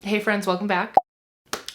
Hey friends, welcome back.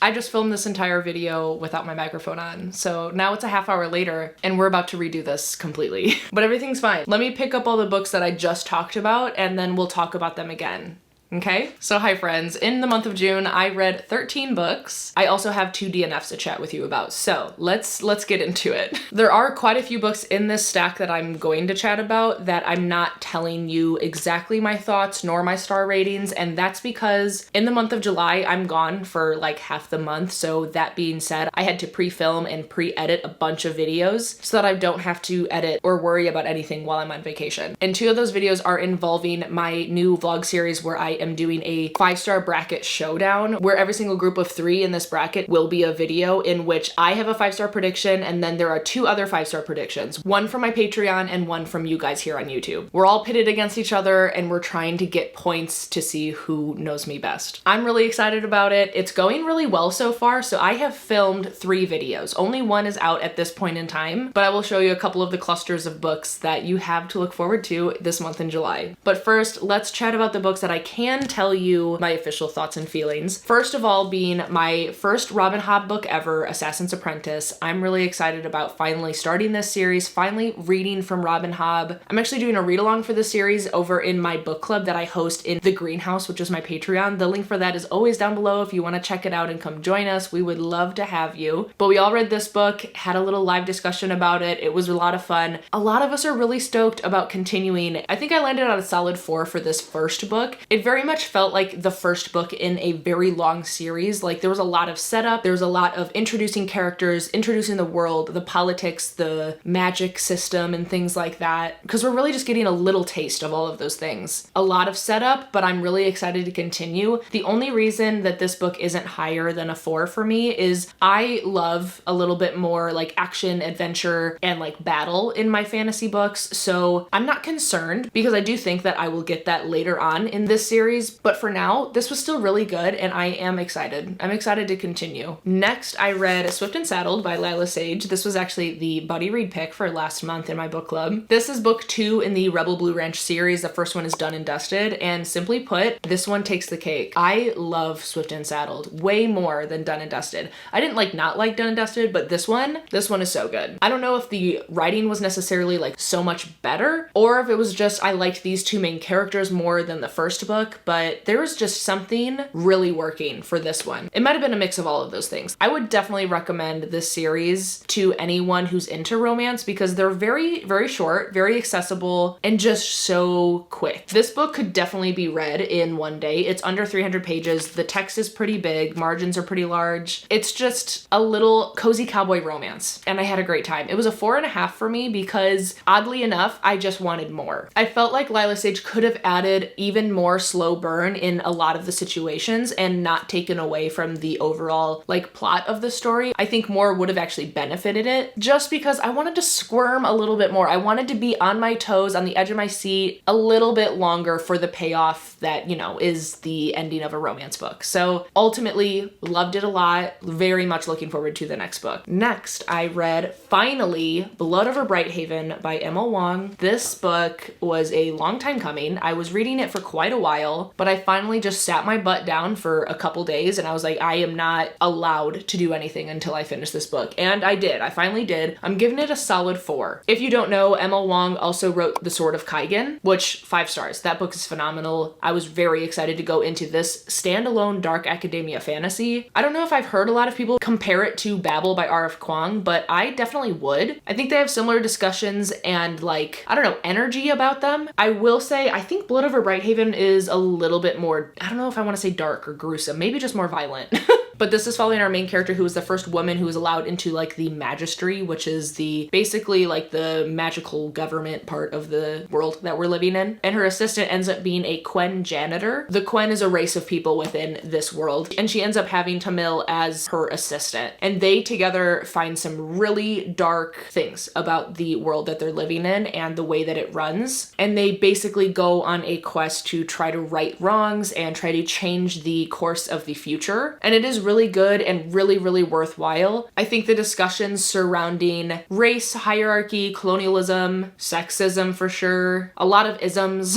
I just filmed this entire video without my microphone on, so now it's a half hour later and we're about to redo this completely. But everything's fine. Let me pick up all the books that I just talked about and then we'll talk about them again. Okay? So hi friends, in the month of June, I read 13 books. I also have 2 DNFs to chat with you about, so let's get into it. There are quite a few books in this stack that I'm going to chat about that I'm not telling you exactly my thoughts nor my star ratings, and that's because in the month of July, I'm gone for like half the month, so that being said, I had to pre-film and pre-edit a bunch of videos so that I don't have to edit or worry about anything while I'm on vacation. And 2 of those videos are involving my new vlog series where I am doing a 5-star bracket showdown where every single group of 3 in this bracket will be a video in which I have a 5-star prediction and then there are 2 other 5-star predictions, one from my Patreon and one from you guys here on YouTube. We're all pitted against each other and we're trying to get points to see who knows me best. I'm really excited about it. It's going really well so far, so I have filmed 3 videos. Only one is out at this point in time, but I will show you a couple of the clusters of books that you have to look forward to this month in July. But first, let's chat about the books that I can tell you my official thoughts and feelings. First of all being my first Robin Hobb book ever, Assassin's Apprentice. I'm really excited about finally starting this series, finally reading from Robin Hobb. I'm actually doing a read along for this series over in my book club that I host in the Greenhouse, which is my Patreon. The link for that is always down below if you want to check it out and come join us. We would love to have you. But we all read this book, had a little live discussion about it. It was a lot of fun. A lot of us are really stoked about continuing. I think I landed on a solid 4 for this first book. It very much felt like the first book in a very long series. Like there was a lot of setup, there was a lot of introducing characters, introducing the world, the politics, the magic system and things like that. Because we're really just getting a little taste of all of those things. A lot of setup, but I'm really excited to continue. The only reason that this book isn't higher than a 4 for me is I love a little bit more like action, adventure, and like battle in my fantasy books. So I'm not concerned because I do think that I will get that later on in this series. But for now, this was still really good and I am excited. I'm excited to continue. Next, I read Swift and Saddled by Lila Sage. This was actually the buddy read pick for last month in my book club. This is book 2 in the Rebel Blue Ranch series. The first one is Done and Dusted, and simply put, this one takes the cake. I love Swift and Saddled way more than Done and Dusted. I didn't not like Done and Dusted, but this one is so good. I don't know if the writing was necessarily like so much better or if it was just I liked these 2 main characters more than the first book, but there was just something really working for this one. It might have been a mix of all of those things. I would definitely recommend this series to anyone who's into romance because they're very, very short, very accessible, and just so quick. This book could definitely be read in one day. It's under 300 pages. The text is pretty big. Margins are pretty large. It's just a little cozy cowboy romance, and I had a great time. It was a 4.5 for me because oddly enough, I just wanted more. I felt like Lila Sage could have added even more slow burn in a lot of the situations and not taken away from the overall like plot of the story. I think more would have actually benefited it just because I wanted to squirm a little bit more. I wanted to be on my toes, on the edge of my seat a little bit longer for the payoff that, you know, is the ending of a romance book. So ultimately loved it a lot. Very much looking forward to the next book. Next, I read finally Blood Over Brighthaven by Emma Wong. This book was a long time coming. I was reading it for quite a while, but I finally just sat my butt down for a couple days and I was like, I am not allowed to do anything until I finish this book. And I did. I finally did. I'm giving it a solid 4. If you don't know, Emma Wong also wrote The Sword of Kaigen, which 5 stars. That book is phenomenal. I was very excited to go into this standalone dark academia fantasy. I don't know if I've heard a lot of people compare it to Babel by R.F. Kuang, but I definitely would. I think they have similar discussions and like, I don't know, energy about them. I will say, I think Blood Over Brighthaven is a little bit more, I don't know if I want to say dark or gruesome, maybe just more violent. But this is following our main character who was the first woman who was allowed into like the magistry, which is the basically like the magical government part of the world that we're living in. And her assistant ends up being a Quen janitor. The Quen is a race of people within this world. And she ends up having Tamil as her assistant. And they together find some really dark things about the world that they're living in and the way that it runs. And they basically go on a quest to try to right wrongs and try to change the course of the future. And it is really good and really, really worthwhile. I think the discussions surrounding race, hierarchy, colonialism, sexism for sure, a lot of isms,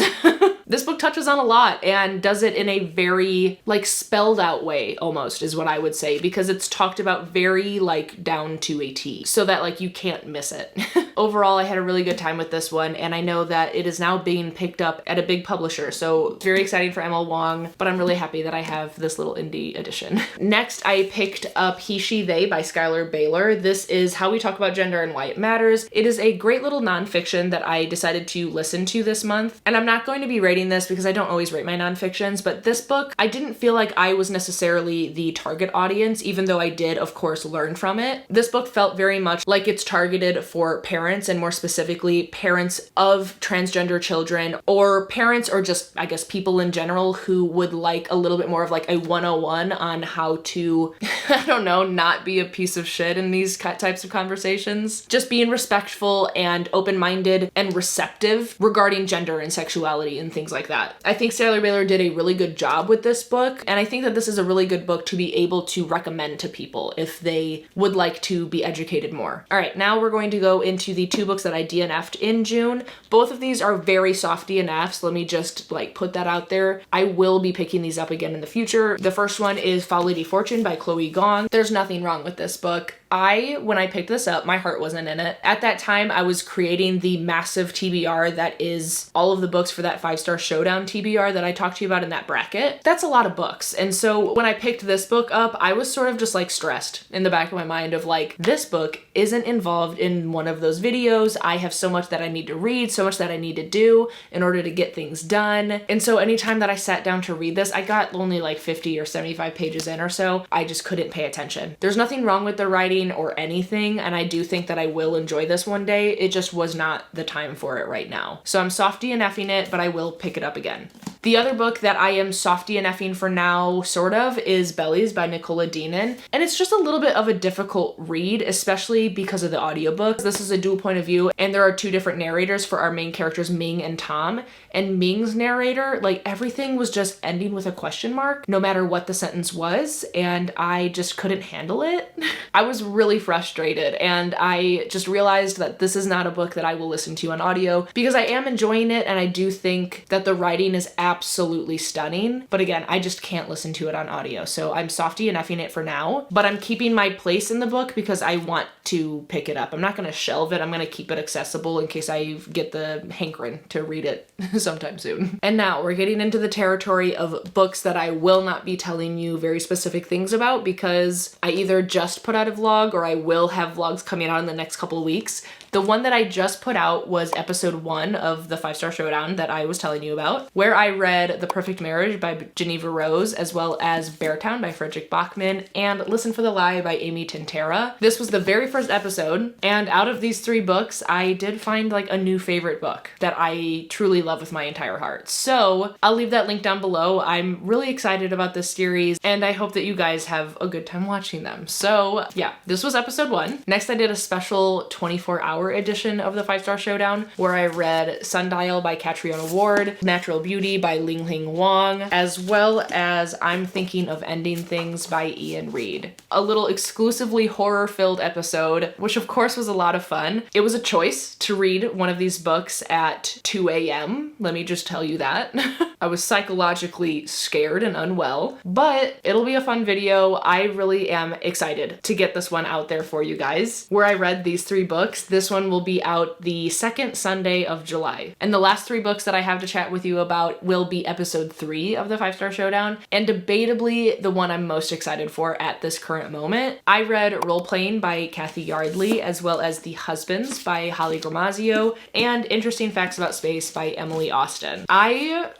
This book touches on a lot and does it in a very like spelled out way almost is what I would say, because it's talked about very like down to a T so that like you can't miss it. Overall, I had a really good time with this one, and I know that it is now being picked up at a big publisher, so very exciting for ML Wong, but I'm really happy that I have this little indie edition. Next, I picked up He, She, They by Skylar Baylor. This is How We Talk About Gender and Why It Matters. It is a great little nonfiction that I decided to listen to this month, and I'm not going to be rating this because I don't always rate my nonfictions, but this book, I didn't feel like I was necessarily the target audience, even though I did, of course, learn from it. This book felt very much like it's targeted for parents, and more specifically parents of transgender children, or parents, or just I guess people in general who would like a little bit more of like a 101 on how to, I don't know, not be a piece of shit in these types of conversations. Just being respectful and open-minded and receptive regarding gender and sexuality and things like that. I think Skylar Baylor did a really good job with this book, and I think that this is a really good book to be able to recommend to people if they would like to be educated more. All right, now we're going to go into the two books that I DNF'd in June. Both of these are very soft DNFs. Let me just like put that out there. I will be picking these up again in the future. The first one is Foul Lady Fortune by Chloe Gong. There's nothing wrong with this book. When I picked this up, my heart wasn't in it. At that time, I was creating the massive TBR that is all of the books for that 5-star showdown TBR that I talked to you about in that bracket. That's a lot of books. And so when I picked this book up, I was sort of just like stressed in the back of my mind of like, this book isn't involved in one of those videos. I have so much that I need to read, so much that I need to do in order to get things done. And so anytime that I sat down to read this, I got only like 50 or 75 pages in or so. I just couldn't pay attention. There's nothing wrong with the writing or anything, and I do think that I will enjoy this one day. It just was not the time for it right now. So I'm soft DNFing it, but I will pick it up again. The other book that I am soft DNFing for now, sort of, is Bellies by Nicola Deenan. And it's just a little bit of a difficult read, especially because of the audiobook. This is a dual point of view, and there are two different narrators for our main characters, Ming and Tom. And Ming's narrator, like everything was just ending with a question mark, no matter what the sentence was, and I just couldn't handle it. I was really frustrated, and I just realized that this is not a book that I will listen to on audio because I am enjoying it, and I do think that the writing is absolutely stunning. But again, I just can't listen to it on audio, so I'm soft DNFing it for now, but I'm keeping my place in the book because I want to pick it up. I'm not going to shelve it. I'm going to keep it accessible in case I get the hankering to read it sometime soon. And now we're getting into the territory of books that I will not be telling you very specific things about because I either just put out a vlog or I will have vlogs coming out in the next couple of weeks. The one that I just put out was episode 1 of the 5-star showdown that I was telling you about, where I read The Perfect Marriage by Geneva Rose, as well as Beartown by Frederick Bachman, and Listen for the Lie by Amy Tintera. This was the very first episode, and out of these 3 books, I did find like a new favorite book that I truly love with my entire heart. So I'll leave that link down below. I'm really excited about this series, and I hope that you guys have a good time watching them. So yeah, this was episode 1. Next, I did a special 24-hour edition of the 5-star showdown where I read Sundial by Catriona Ward, Natural Beauty by Ling Ling Wong, as well as I'm Thinking of Ending Things by Ian Reid. A little exclusively horror-filled episode, which of course was a lot of fun. It was a choice to read one of these books at 2 a.m. Let me just tell you that. I was psychologically scared and unwell, but it'll be a fun video. I really am excited to get this one out there for you guys. Where I read these 3 books, this one will be out the second Sunday of July. And the last 3 books that I have to chat with you about will be episode 3 of the 5-star showdown, and debatably the one I'm most excited for at this current moment. I read Role Playing by Kathy Yardley, as well as The Husbands by Holly Gramazio, and Interesting Facts About Space by Emily Austin. I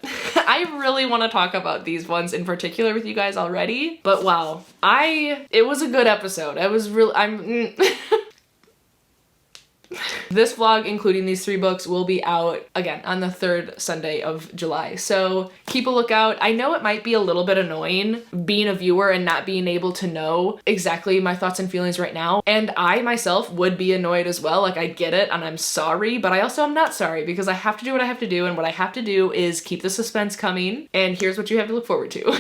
really want to talk about these ones in particular with you guys already, but wow, it was a good episode. This vlog, including these 3 books, will be out again on the 3rd Sunday of July. So keep a lookout. I know it might be a little bit annoying being a viewer and not being able to know exactly my thoughts and feelings right now. And I myself would be annoyed as well. Like, I get it and I'm sorry, but I also am not sorry because I have to do what I have to do. And what I have to do is keep the suspense coming. And here's what you have to look forward to.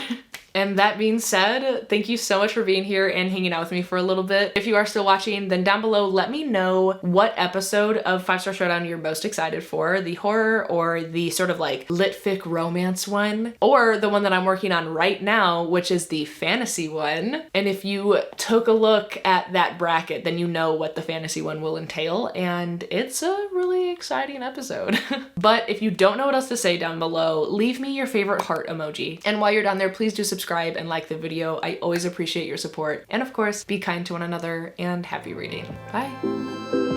And that being said, thank you so much for being here and hanging out with me for a little bit. If you are still watching, then down below, let me know what episode of Fester Showdown you're most excited for, the horror or the sort of like lit fic romance one, or the one that I'm working on right now, which is the fantasy one. And if you took a look at that bracket, then you know what the fantasy one will entail, and it's a really exciting episode. But if you don't know what else to say down below, leave me your favorite heart emoji. And while you're down there, please do subscribe and like the video. I always appreciate your support. And of course, be kind to one another and happy reading. Bye.